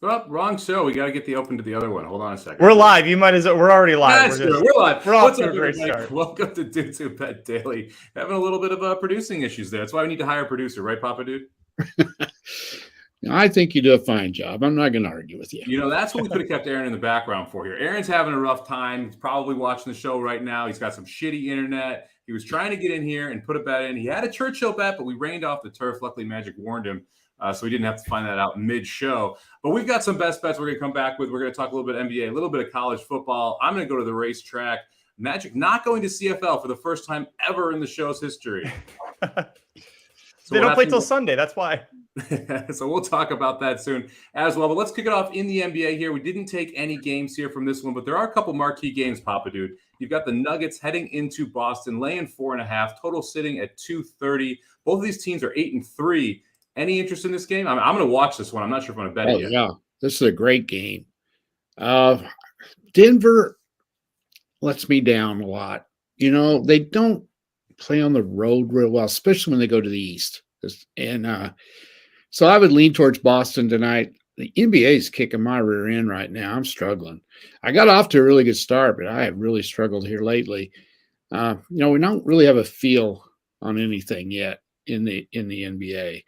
Oh, wrong show. We got to get the open to the other one. Hold on a second. We're live. You might as well. We're already live. We're live. We're off What's to up, a great everybody? start. Welcome to Dudes Who Bet Daily. Having a little bit of producing issues there. That's why we need to hire a producer, right, Papa Dude? I think you do a fine job. I'm not going to argue with you. You know, that's what we could have kept Aaron in the background for here. Aaron's having a rough time. He's probably watching the show right now. He's got some shitty internet. He was trying to get in here and put a bet in. He had a Churchill bet, but we rained off the turf. Luckily, Magic warned him. So we didn't have to find that out mid-show. But we've got some best bets we're going to come back with. We're going to talk a little bit NBA, a little bit of college football. I'm going to go to the racetrack. Magic not going to CFL for the first time ever in the show's history. They don't play till Sunday. That's why. So we'll talk about that soon as well. But let's kick it off in the NBA here. We didn't take any games here from this one, but there are a couple marquee games, Papa Dude. You've got the Nuggets heading into Boston, laying 4.5, total sitting at 230. Both of these teams are 8-3. Any interest in this game? I'm going to watch this one. I'm not sure if I'm going to bet it yet. Yeah, this is a great game. Denver lets me down a lot. You know, they don't play on the road real well, especially when they go to the East. And so I would lean towards Boston tonight. The NBA is kicking my rear end right now. I'm struggling. I got off to a really good start, but I have really struggled here lately. You know, we don't really have a feel on anything yet in the NBA.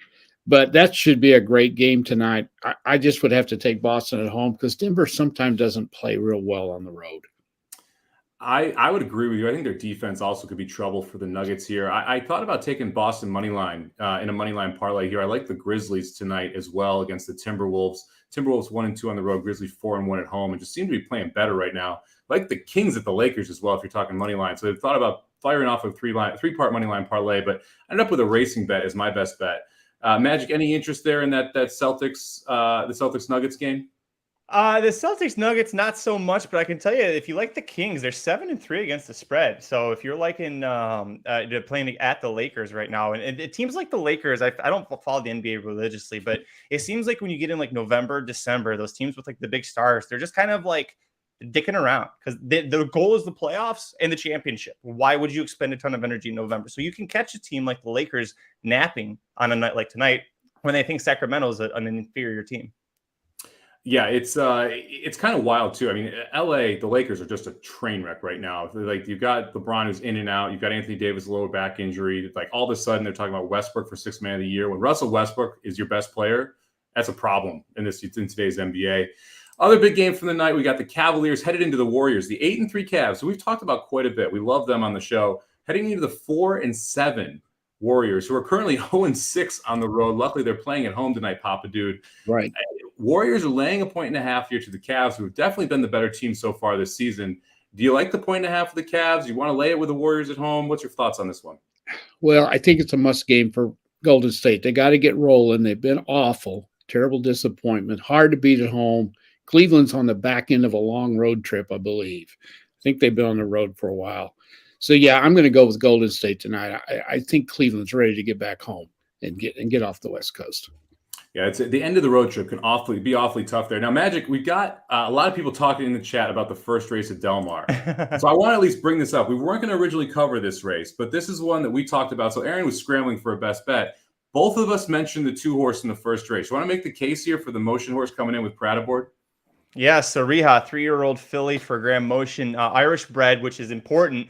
But that should be a great game tonight. I just would have to take Boston at home because Denver sometimes doesn't play real well on the road. I would agree with you. I think their defense also could be trouble for the Nuggets here. I thought about taking Boston money line in a money line parlay here. I like the Grizzlies tonight as well against the Timberwolves. Timberwolves 1-2 on the road, Grizzlies 4-1 at home, and just seem to be playing better right now. Like the Kings at the Lakers as well, if you're talking money line. So I thought about firing off a three-part money line parlay, but I ended up with a racing bet as my best bet. Magic, any interest there in that Celtics, the Celtics Nuggets game? The Celtics Nuggets, not so much, but I can tell you if you like the Kings, they're 7-3 against the spread. So if you're liking playing at the Lakers right now, and it teams like the Lakers, I don't follow the NBA religiously, but it seems like when you get in like November, December, those teams with like the big stars, they're just kind of like dicking around because the goal is the playoffs and the championship. Why would you expend a ton of energy in November? So you can catch a team like the Lakers napping on a night like tonight when they think Sacramento is an inferior team. Yeah, it's kind of wild too. I mean, LA, the Lakers are just a train wreck right now. Like you've got LeBron who's in and out. You've got Anthony Davis, lower back injury. Like all of a sudden they're talking about Westbrook for Sixth Man of the Year. When Russell Westbrook is your best player, that's a problem in today's NBA. Other big game from the night, we got the Cavaliers headed into the Warriors, the 8-3 Cavs. So we've talked about quite a bit. We love them on the show. Heading into the 4-7 Warriors, who are currently 0-6 on the road. Luckily, they're playing at home tonight, Papa Dude. Right. Warriors are laying 1.5 here to the Cavs, who have definitely been the better team so far this season. Do you like the 1.5 of the Cavs? Do you want to lay it with the Warriors at home? What's your thoughts on this one? Well, I think it's a must game for Golden State. They got to get rolling. They've been awful. Terrible disappointment. Hard to beat at home. Cleveland's on the back end of a long road trip, I believe. I think they've been on the road for a while. So, yeah, I'm going to go with Golden State tonight. I think Cleveland's ready to get back home and get off the West Coast. Yeah, it's at the end of the road trip can be awfully tough there. Now, Magic, we've got a lot of people talking in the chat about the first race at Del Mar. So I want to at least bring this up. We weren't going to originally cover this race, but this is one that we talked about. So Aaron was scrambling for a best bet. Both of us mentioned the 2-horse in the first race. You want to make the case here for the motion horse coming in with Pratt aboard? Yeah, Sariha, 3-year-old filly for Graham Motion, Irish bred, which is important.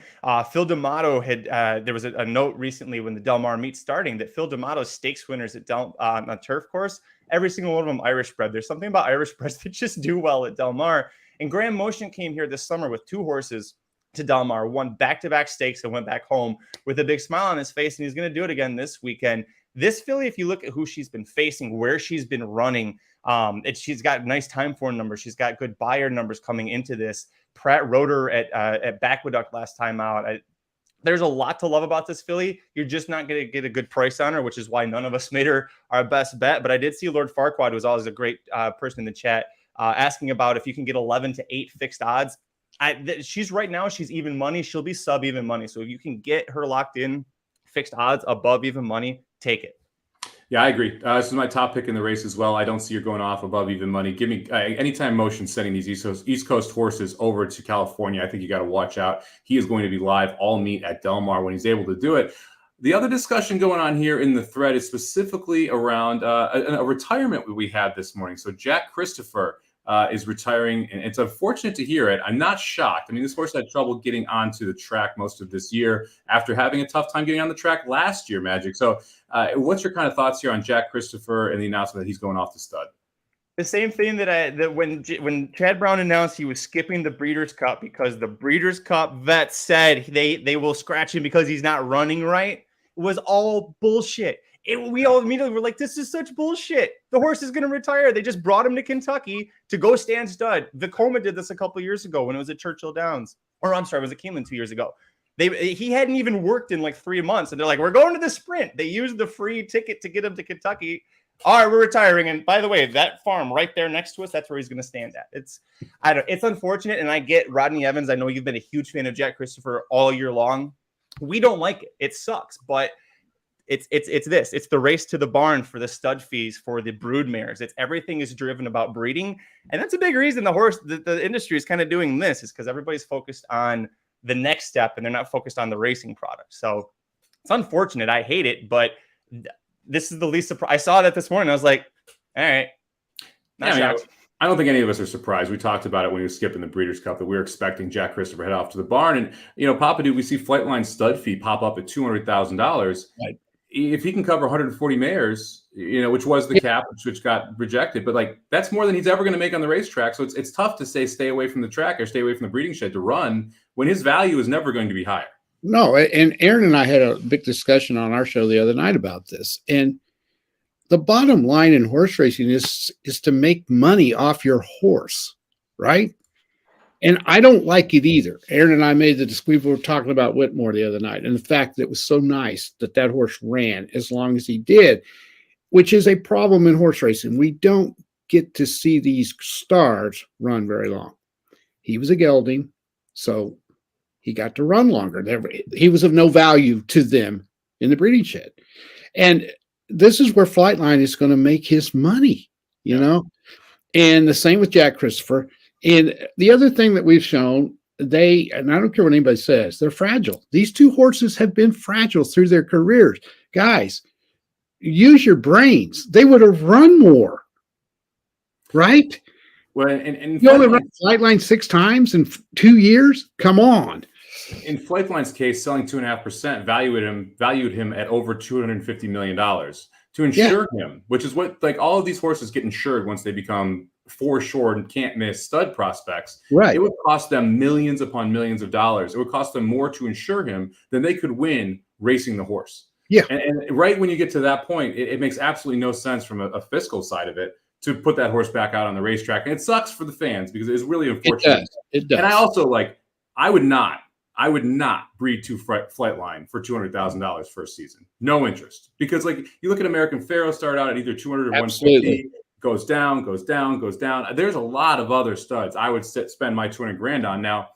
Phil D'Amato had there was a note recently when the Del Mar meet starting that Phil D'Amato's stakes winners at on a turf course, every single one of them Irish bred. There's something about Irish breds that just do well at Del Mar. And Graham Motion came here this summer with 2 horses to Del Mar, won back-to-back stakes and went back home with a big smile on his face, and he's going to do it again this weekend. This filly, if you look at who she's been facing, where she's been running, she's got nice time form numbers. She's got good buyer numbers coming into this. Pratt rode her at Backwood last time out. There's a lot to love about this filly. You're just not going to get a good price on her, which is why none of us made her our best bet. But I did see Lord Farquaad, who was always a great person in the chat, asking about if you can get 11-8 fixed odds. She's right now, she's even money. She'll be sub even money. So if you can get her locked in fixed odds above even money, take it. Yeah, I agree. This is my top pick in the race as well. I don't see her going off above even money. Give me anytime Motion sending these East Coast horses over to California. I think you got to watch out. He is going to be live all meet at Del Mar when he's able to do it. The other discussion going on here in the thread is specifically around a retirement we had this morning. So Jack Christopher is retiring, and it's unfortunate to hear it. I'm not shocked. I mean, this horse had trouble getting onto the track most of this year after having a tough time getting on the track last year, Magic. So what's your kind of thoughts here on Jack Christopher and the announcement that he's going off the stud? The same thing that when Chad Brown announced he was skipping the Breeders' Cup because the Breeders' Cup vet said they will scratch him because he's not running right, it was all bullshit. We all immediately were like, this is such bullshit. The horse is going to retire. They just brought him to Kentucky to go stand stud. Vekoma did this a couple years ago when it was at Churchill Downs. Or I'm sorry, it was at Keeneland 2 years ago. He hadn't even worked in like 3 months. And they're like, we're going to the sprint. They used the free ticket to get him to Kentucky. All right, we're retiring. And by the way, that farm right there next to us, that's where he's going to stand at. It's unfortunate. And I get Rodney Evans. I know you've been a huge fan of Jack Christopher all year long. We don't like it. It sucks. But it's this. It's the race to the barn for the stud fees for the brood mares. It's everything is driven about breeding. And that's a big reason the industry is kind of doing this, is because everybody's focused on the next step and they're not focused on the racing product. So it's unfortunate. I hate it, but this is the least surprise. I saw that this morning. I was like, all right. I don't think any of us are surprised. We talked about it when he was skipping the Breeders' Cup that we were expecting Jack Christopher head off to the barn. And, Papa Dude, we see Flightline stud fee pop up at $200,000. Right. If he can cover 140 mares, which was the cap, which got rejected, but like that's more than he's ever going to make on the racetrack. So it's tough to say stay away from the track or stay away from the breeding shed to run when his value is never going to be higher. No, and Aaron and I had a big discussion on our show the other night about this. And the bottom line in horse racing is to make money off your horse, right? And I don't like it either. Aaron and I we were talking about Whitmore the other night, and the fact that it was so nice that horse ran as long as he did, which is a problem in horse racing. We don't get to see these stars run very long. He was a gelding, so he got to run longer. He was of no value to them in the breeding shed. And this is where Flightline is going to make his money, know? And the same with Jack Christopher. And the other thing that we've shown, and I don't care what anybody says, they're fragile. These two horses have been fragile through their careers. Guys, use your brains. They would have run more, right? Well, and you only run Flightline 6 times in 2 years? Come on. In Flightline's case, selling 2.5% valued him at over $250 million to insure him, which is what all of these horses get insured once they become foreshore and can't miss stud prospects. Right. It would cost them millions upon millions of dollars. It would cost them more to insure him than they could win racing the horse. Yeah. And right when you get to that point, it makes absolutely no sense from a fiscal side of it to put that horse back out on the racetrack. And it sucks for the fans because it's really unfortunate. It does. And I also I would not breed to Flightline for $200,000 first season. No interest. Because you look at American Pharoah, start out at either 200 or 150, goes down. There's a lot of other studs I would spend my $200,000 on. Now,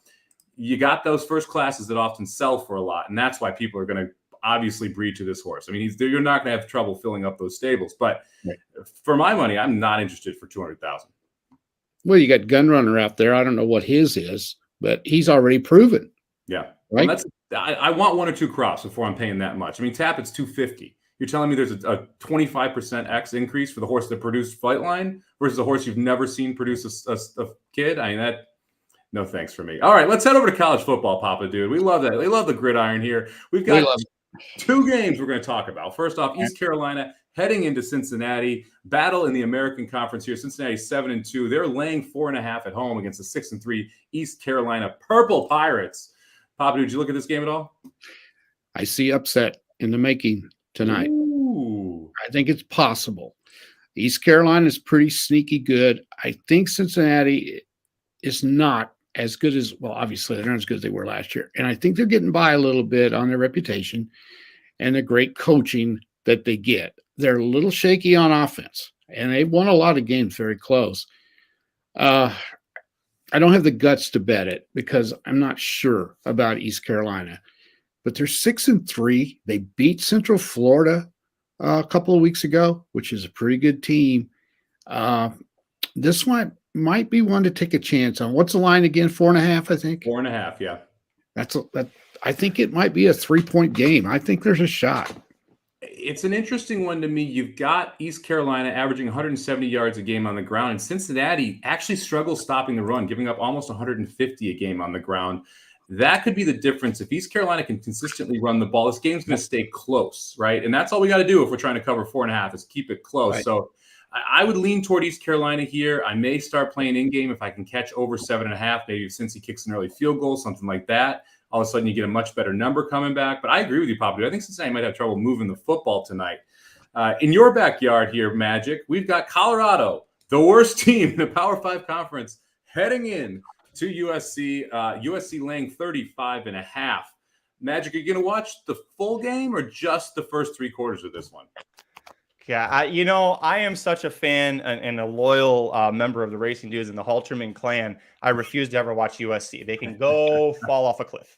you got those first classes that often sell for a lot, and that's why people are going to obviously breed to this horse. I mean, you're not going to have trouble filling up those stables. But for my money, I'm not interested for $200,000. Well, you got Gunrunner out there. I don't know what his is, but he's already proven. Yeah. Right. Well, I want 1 or 2 crops before I'm paying that much. I mean, Tappett's $250. You're telling me there's a 25% X increase for the horse that produced Flightline versus a horse you've never seen produce a kid? I mean, no thanks for me. All right, let's head over to college football, Papa Dude. We love that. We love the gridiron here. We've got 2 games we're going to talk about. First off, East Carolina heading into Cincinnati. Battle in the American Conference here. Cincinnati 7-2. They're laying 4.5 at home against the 6-3 East Carolina Purple Pirates. Papa, did you look at this game at all? I see upset in the making tonight. Ooh. I think it's possible. East Carolina is pretty sneaky good. I think Cincinnati is not as good as, well, obviously they're not as good as they were last year. And I think they're getting by a little bit on their reputation and the great coaching that they get. They're a little shaky on offense, and they've won a lot of games very close. I don't have the guts to bet it because I'm not sure about East Carolina, but they're 6-3. They beat Central Florida a couple of weeks ago, which is a pretty good team. This one might be one to take a chance on. What's the line again? 4.5, I think. 4.5, yeah. I think it might be a 3-point game. I think there's a shot. It's an interesting one to me. You've got East Carolina averaging 170 yards a game on the ground, and Cincinnati actually struggles stopping the run, giving up almost 150 a game on the ground. That could be the difference. If East Carolina can consistently run the ball, this game's going to stay close, right? And that's all we got to do if we're trying to cover 4.5 is keep it close. Right. So I would lean toward East Carolina here. I may start playing in game if I can catch over 7.5, maybe since he kicks an early field goal, something like that. All of a sudden you get a much better number coming back. But I agree with you, Papa. I think Cincinnati might have trouble moving the football tonight. In your backyard here, Magic, we've got Colorado, the worst team in the Power 5 conference, heading in to USC. USC laying 35.5. Magic, are you going to watch the full game or just the first 3 quarters of this one? Yeah, I am such a fan and a loyal member of the Racing Dudes and the Halterman clan. I refuse to ever watch USC. They can go fall off a cliff.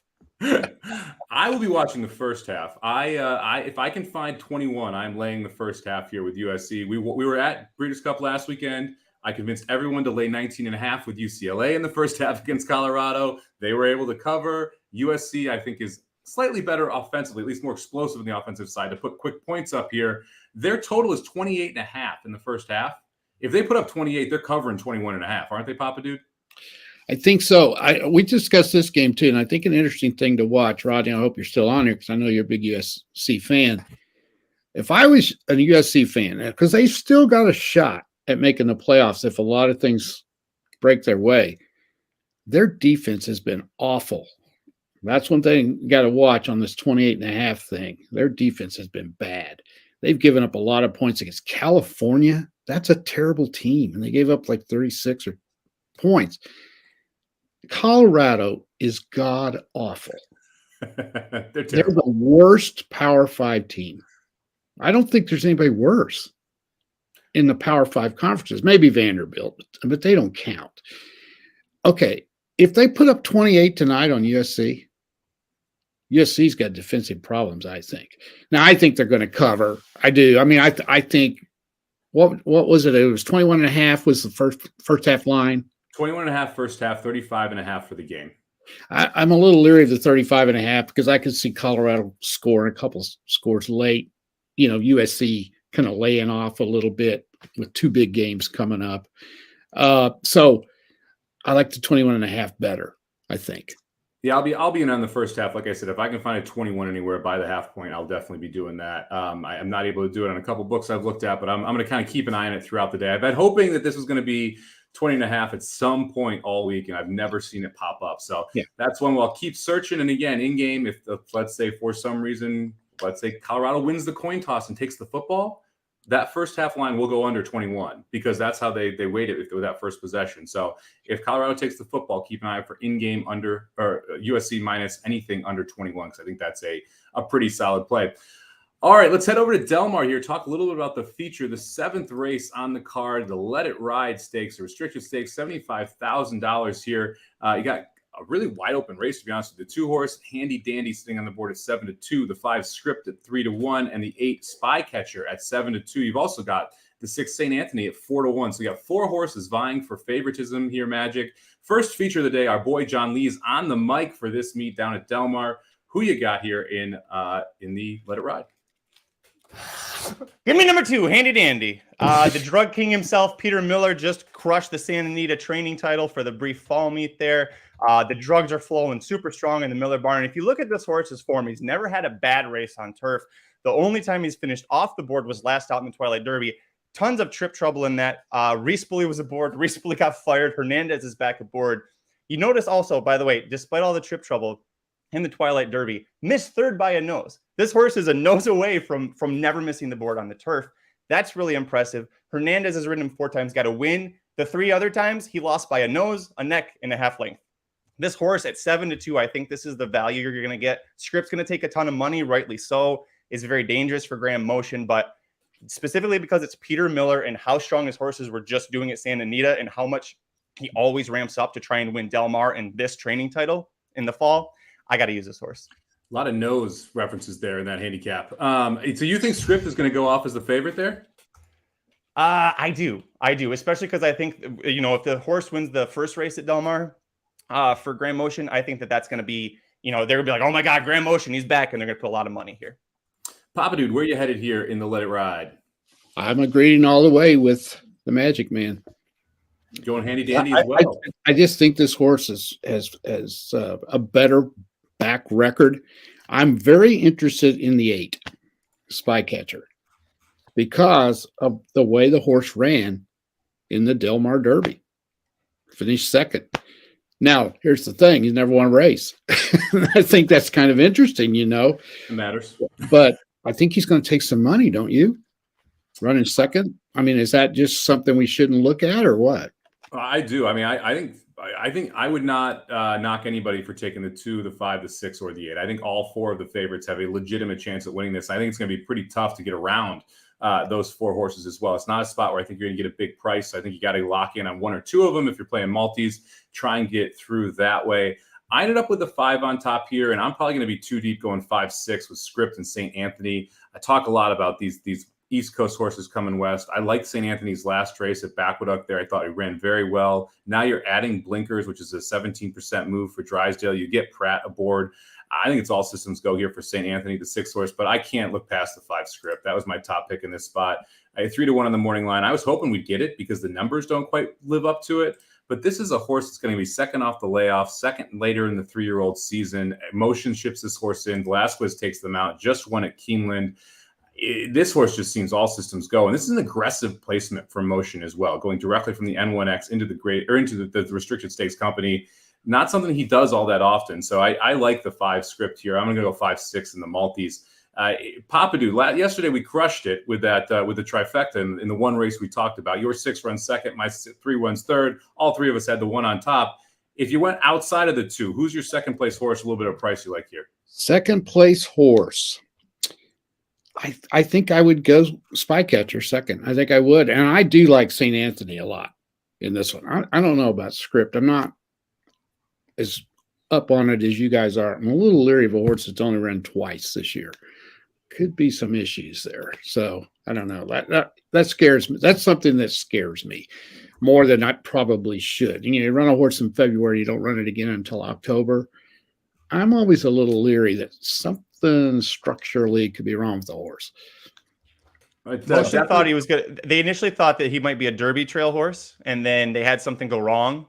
I will be watching the first half. If I can find 21, I'm laying the first half here with USC. We were at Breeders' Cup last weekend. I convinced everyone to lay 19.5 with UCLA in the first half against Colorado. They were able to cover. USC, I think, is slightly better offensively, at least more explosive on the offensive side to put quick points up here. Their total is 28.5 in the first half. If they put up 28, they're covering 21.5, aren't they, Papa Dude? I think so. We discussed this game too, and I think an interesting thing to watch, Rodney. I hope you're still on here because I know you're a big USC fan. If I was a USC fan, because they still got a shot at making the playoffs if a lot of things break their way, their defense has been awful. That's one thing you got to watch on this 28.5 thing. Their defense has been bad. They've given up a lot of points against California. That's a terrible team, and they gave up like 36 points. Colorado is god awful. They're the worst Power 5 team. I don't think there's anybody worse in the Power 5 conferences. Maybe Vanderbilt, but they don't count. Okay, if they put up 28 tonight on USC's got defensive problems, I think. Now, I think they're going to cover. I do. I mean, I think, what was it? It was 21.5 was the first half line. 21.5 first half, 35.5 for the game. I'm a little leery of the 35.5 because I could see Colorado score a couple scores late. USC kind of laying off a little bit with 2 big games coming up. So I like the 21.5 better, I think. Yeah, I'll be in on the first half. Like I said, if I can find a 21 anywhere by the half point, I'll definitely be doing that. I'm not able to do it on a couple books I've looked at, but I'm going to kind of keep an eye on it throughout the day. I've been hoping that this was going to be 20.5 at some point all week, and I've never seen it pop up. So That's one I'll keep searching. And again, in game, if let's say for some reason, let's say Colorado wins the coin toss and takes the football, that first half line will go under 21 because that's how they weight it with that first possession. So if Colorado takes the football, keep an eye out for in-game under or USC minus anything under 21 because I think that's a pretty solid play. All right, let's head over to Del Mar here. Talk a little bit about the feature, the 7th race on the card, the Let It Ride Stakes, the restricted stakes, $75,000 here. You got a really wide open race, to be honest with the 2-horse Handy Dandy sitting on the board at 7-2, the 5 Script at 3-1, and the 8 Spy Catcher at 7-2. You've also got the 6 St. Anthony at 4-1. So you got 4 horses vying for favoritism here, Magic. First feature of the day, our boy John Lee's on the mic for this meet down at Del Mar. Who you got here in the Let It Ride? Give me number 2, Handy Dandy. The drug king himself, Peter Miller, just crushed the Santa Anita training title for the brief fall meet there. The drugs are flowing super strong in the Miller barn. If you look at this horse's form, he's never had a bad race on turf. The only time he's finished off the board was last out in the Twilight Derby. Tons of trip trouble in that. Reese Bully was aboard. Reese Bully got fired. Hernandez is back aboard. You notice also, by the way, despite all the trip trouble in the Twilight Derby, missed 3rd by a nose. This horse is a nose away from never missing the board on the turf. That's really impressive. Hernandez has ridden him 4 times, got a win. The 3 other times, he lost by a nose, a neck, and a half length. This horse at 7-2, I think this is the value you're going to get. Script's going to take a ton of money, rightly so. It's very dangerous for Graham Motion, but specifically because it's Peter Miller and how strong his horses were just doing at Santa Anita and how much he always ramps up to try and win Del Mar and this training title in the fall, I got to use this horse. A lot of nose references there in that handicap. So you think Script is going to go off as the favorite there? I do, especially because I think, if the horse wins the first race at Del Mar for Graham Motion, I think that's going to be they're gonna be like, oh my God, Grand Motion, he's back, and they're gonna put a lot of money here. Papa Dude, where are you headed here in the Let It Ride? I'm agreeing all the way with the Magic Man. Going handy dandy as well. I just think this horse has a better back record. I'm very interested in the 8 Spycatcher because of the way the horse ran in the Del Mar Derby. Finished second. Now, here's the thing. He's never won a race. I think that's kind of interesting, It matters. But I think he's going to take some money, don't you? Running second? I mean, is that just something we shouldn't look at or what? I do. I mean, I think I would not knock anybody for taking the 2, the 5, the 6, or the 8. I think all 4 of the favorites have a legitimate chance at winning this. I think it's going to be pretty tough to get around those 4 horses as well. It's not a spot where I think you're going to get a big price. I think you got to lock in on 1 or 2 of them. If you're playing multis, try and get through that way. I ended up with the 5 on top here, and I'm probably going to be too deep going 5-6 with Script and St. Anthony. I talk a lot about these East Coast horses coming west. I like St. Anthony's last race at Backwood there. I thought he ran very well. Now you're adding Blinkers, which is a 17% move for Drysdale. You get Pratt aboard. I think it's all systems go here for St. Anthony, the 6th horse, but I can't look past the 5 Script. That was my top pick in this spot. I had 3-1 on the morning line. I was hoping we'd get it because the numbers don't quite live up to it. But this is a horse that's going to be second off the layoff, second later in the 3-year-old season. Motion ships this horse in. Velasquez takes them out, just won at Keeneland. This horse just seems all systems go. And this is an aggressive placement for Motion as well, going directly from the N1X into the restricted stakes company. Not something he does all that often. So I like the 5 Script here. I'm going to go 5-6 in the multis. Papa Dude, yesterday we crushed it with that with the trifecta in the one race we talked about. Your 6 runs second, my 3 runs third. All 3 of us had the 1 on top. If you went outside of the 2, who's your second place horse? A little bit of price you like here. Second place horse. I think I would go Spycatcher second. I think I would. And I do like St. Anthony a lot in this one. I don't know about Script. I'm not as up on it as you guys are. I'm a little leery of a horse that's only run twice this year. Could be some issues there. So I don't know. That scares me. That's something that scares me more than I probably should. You run a horse in February, you don't run it again until October. I'm always a little leery that something structurally could be wrong with the horse. I thought he was good. They initially thought that he might be a Derby trail horse, and then they had something go wrong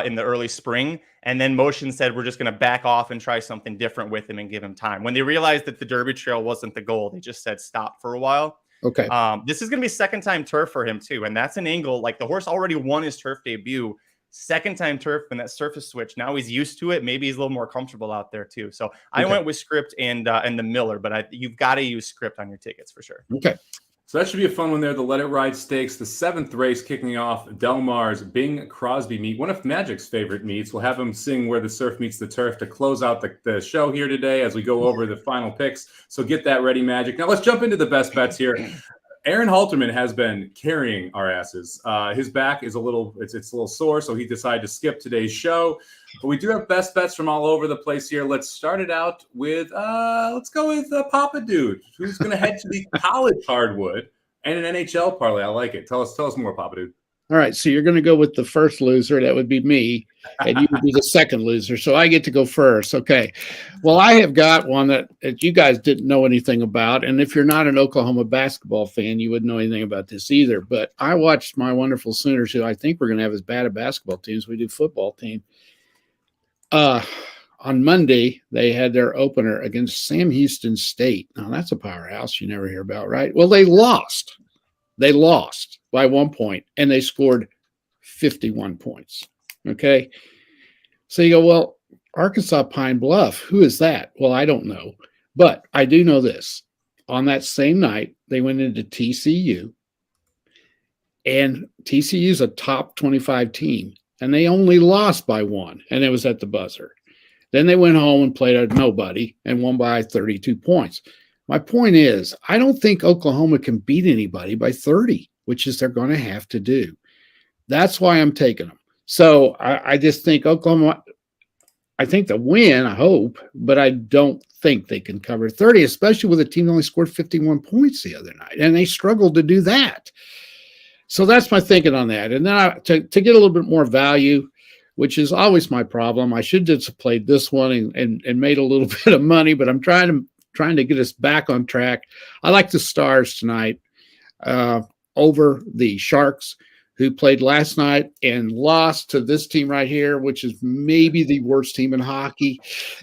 in the early spring. And then Motion said, we're just going to back off and try something different with him and give him time. When they realized that the Derby trail wasn't the goal, they just said stop for a while. Okay. This is going to be second time turf for him too. And that's an angle. Like the horse already won his turf debut. Second time turf and that surface switch. Now he's used to it. Maybe he's a little more comfortable out there too. So I went with Script and the Miller, but you've got to use Script on your tickets for sure. Okay. So that should be a fun one there. The Let It Ride Stakes, the 7th race kicking off Del Mar's Bing Crosby meet, one of Magic's favorite meets. We'll have him sing Where the Surf Meets the Turf to close out the show here today as we go over the final picks. So get that ready, Magic. Now let's jump into the best bets here. Aaron Halterman has been carrying our asses. His back is a little sore, so he decided to skip today's show. But we do have best bets from all over the place here. Let's start it out with let's go with Papa Dude, who's going to head to the college hardwood and an NHL parlay. I like it. Tell us more, Papa Dude. All right, so you're going to go with the first loser. That would be me, and you would be the second loser. So I get to go first. Okay. Well, I have got one that you guys didn't know anything about, and if you're not an Oklahoma basketball fan, you wouldn't know anything about this either. But I watched my wonderful Sooners, who I think we're going to have as bad a basketball team as we do football team. On Monday, they had their opener against Sam Houston State. Now, that's a powerhouse you never hear about, right? Well, they lost. They lost by 1 point, and they scored 51 points. Okay. So you go, well, Arkansas Pine Bluff, who is that? Well, I don't know. But I do know this. On that same night, they went into TCU, and TCU is a top 25 team, and they only lost by 1, and it was at the buzzer. Then they went home and played a nobody and won by 32 points. My point is, I don't think Oklahoma can beat anybody by 30, which is they're going to have to do. That's why I'm taking them. So I just think Oklahoma, I think they'll win, I hope, but I don't think they can cover 30, especially with a team that only scored 51 points the other night, and they struggled to do that. So that's my thinking on that. And then to get a little bit more value, which is always my problem. I should have just played this one and made a little bit of money, but I'm trying to get us back on track. I like the Stars tonight over the Sharks, who played last night and lost to this team right here, which is maybe the worst team in hockey.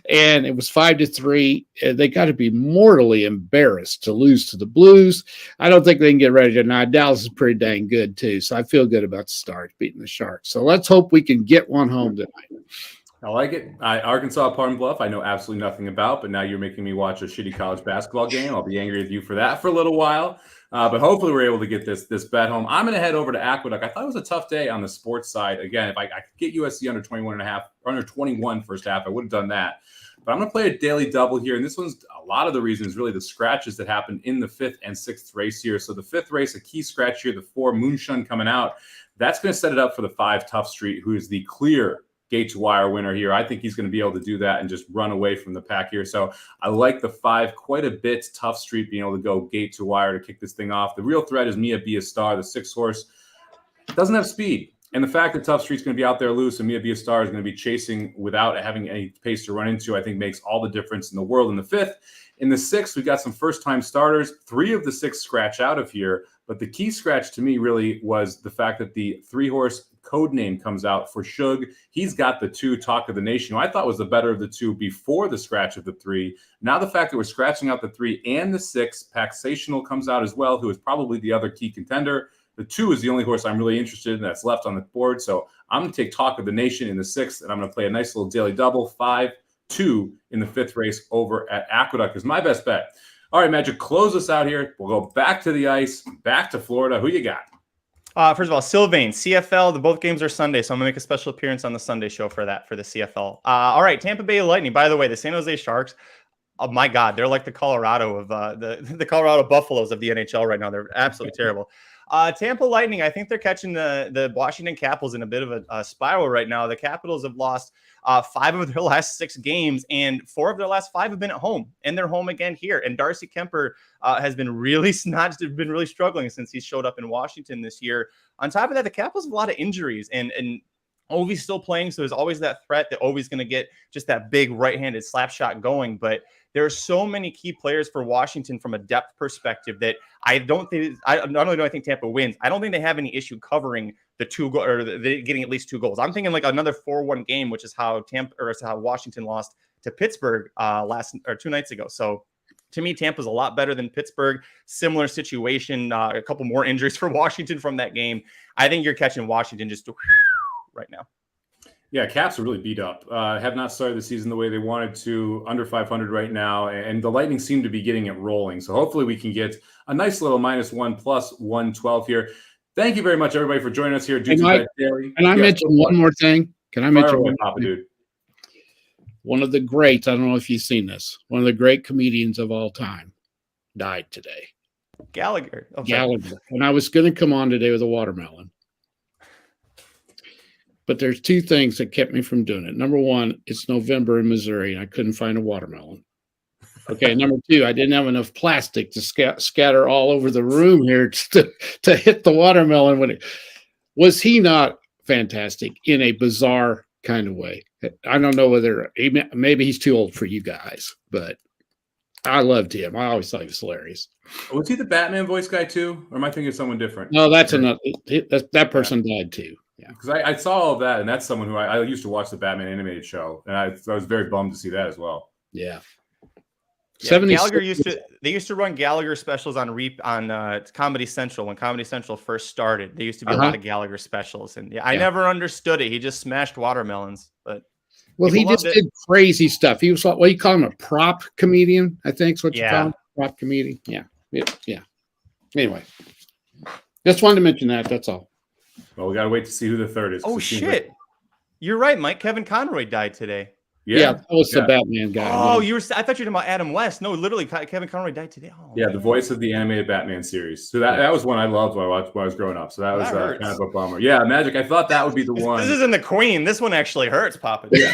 And it was 5-3. They got to be mortally embarrassed to lose to the Blues. I don't think they can get ready tonight. Dallas is pretty dang good, too. So I feel good about the Stars beating the Sharks. So let's hope we can get one home tonight. I like it. Arkansas Pardon Bluff, I know absolutely nothing about, but now you're making me watch a shitty college basketball game. I'll be angry with you for that for a little while. But hopefully we're able to get this bet home. I'm going to head over to Aqueduct. I thought it was a tough day on the sports side. Again, if I could get USC under 21.5 or under 21 first half, I would have done that. But I'm going to play a daily double here. And this one's a lot of the reason is really the scratches that happened in the 5th and 6th race here. So the 5th race, a key scratch here, the 4 Moonshun coming out. That's going to set it up for the 5 Tough Street, who is the clear gate to wire winner here. I think he's going to be able to do that and just run away from the pack here. So I like the 5 quite a bit. Tough Street being able to go gate to wire to kick this thing off. The real threat is Mia Be a Star, the 6 horse. Doesn't have speed. And the fact that Tough Street's going to be out there loose and Mia Be a Star is going to be chasing without having any pace to run into, I think makes all the difference in the world. In the 5th, in the 6th, we've got some first-time starters. 3 of the 6 scratch out of here. But the key scratch to me really was the fact that the 3-horse code name comes out for Shug. He's got the 2 Talk of the Nation, who I thought was the better of the 2 before the scratch of the 3. Now the fact that we're scratching out the 3 and the 6, Paxational comes out as well, who is probably the other key contender. The 2 is the only horse I'm really interested in that's left on the board. So I'm going to take Talk of the Nation in the 6th, and I'm going to play a nice little daily double, 5-2 in the 5th race over at Aqueduct is my best bet. All right, Magic, close us out here. We'll go back to the ice, back to Florida. Who you got? First of all, Sylvain, CFL, both games are Sunday, so I'm going to make a special appearance on the Sunday show for that, for the CFL. All right, Tampa Bay Lightning. By the way, the San Jose Sharks, oh my God, they're like the Colorado of the Colorado Buffaloes of the NHL right now. They're absolutely terrible. Tampa Lightning, I think they're catching the Washington Capitals in a bit of a spiral right now. The Capitals have lost 5 of their last 6 games, and 4 of their last 5 have been at home, and they're home again here. And Darcy Kemper has been really struggling since he showed up in Washington this year. On top of that, the Capitals have a lot of injuries, and Ovi's still playing, so there's always that threat that Ovi's going to get just that big right-handed slap shot going. But there are so many key players for Washington from a depth perspective that I don't think. Not only do I think Tampa wins, I don't think they have any issue covering the 2 goal or getting at least 2 goals. I'm thinking like another 4-1 game, which is how Washington lost to Pittsburgh 2 nights ago. So to me, Tampa's a lot better than Pittsburgh. Similar situation, a couple more injuries for Washington from that game. I think you're catching Washington just right now. Yeah, Caps are really beat up. Have not started the season the way they wanted to, under 500 right now, and the Lightning seem to be getting it rolling. So hopefully we can get a nice little -1 plus 112 here. Thank you very much, everybody, for joining us here. Can I mention one more thing? Can I mention one Papa Dude? One of the greats, I don't know if you've seen this, one of the great comedians of all time died today. Gallagher. Oh, Gallagher. And I was going to come on today with a watermelon. But there's 2 things that kept me from doing it. Number 1, it's November in Missouri, and I couldn't find a watermelon. Okay, number 2, I didn't have enough plastic to scatter all over the room here to hit the watermelon. Was he not fantastic in a bizarre kind of way? I don't know whether maybe he's too old for you guys, but I loved him. I always thought he was hilarious. Was he the Batman voice guy too, or am I thinking of someone different? No, that's another. That person died too. Yeah, because I saw all of that, and that's someone who I used to watch the Batman animated show, and I was very bummed to see that as well. Yeah. Gallagher used to run Gallagher specials on Comedy Central when Comedy Central first started. There used to be a lot of Gallagher specials, and I never understood it. He just smashed watermelons, but he just did crazy stuff. He was what you call him, a prop comedian, I think is what you call him, prop comedian. Yeah. Anyway, just wanted to mention that. That's all. Well, we got to wait to see who the third is. Oh, shit. You're right, Mike. Kevin Conroy died today. Yeah, that was the Batman guy. Oh, I thought you were talking about Adam West. No, literally, Kevin Conroy died today. Oh, yeah, the voice of the animated Batman series. So that was one I loved when I was growing up. So that was kind of a bummer. Yeah, Magic. I thought that would be the one. This isn't the Queen. This one actually hurts, Papa. Yeah.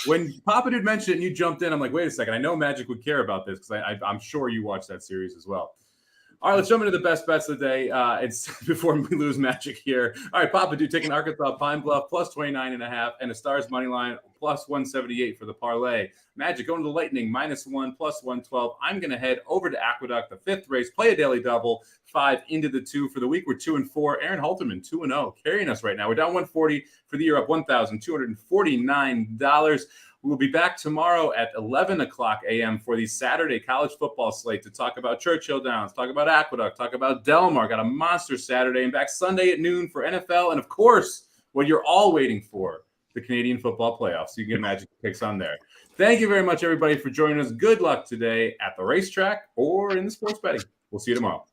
When Papa Dude mentioned it and you jumped in, I'm like, wait a second. I know Magic would care about this because I'm sure you watched that series as well. All right, let's jump into the best bets of the day. It's before we lose magic here. All right, Papa Do taking Arkansas Pine Bluff plus 29.5 and a Stars money line plus 178 for the parlay. Magic going to the Lightning -1 plus 112. I'm going to head over to Aqueduct, the 5th race, play a daily double, 5 into the 2 for the week. We're 2-4. Aaron Halterman 2-0, carrying us right now. We're down 140 for the year, up $1,249. We will be back tomorrow at 11 o'clock a.m. for the Saturday college football slate to talk about Churchill Downs, talk about Aqueduct, talk about Delmar. Got a monster Saturday, and back Sunday at noon for NFL. And, of course, what you're all waiting for, the Canadian football playoffs. So you can get Magic picks on there. Thank you very much, everybody, for joining us. Good luck today at the racetrack or in the sports betting. We'll see you tomorrow.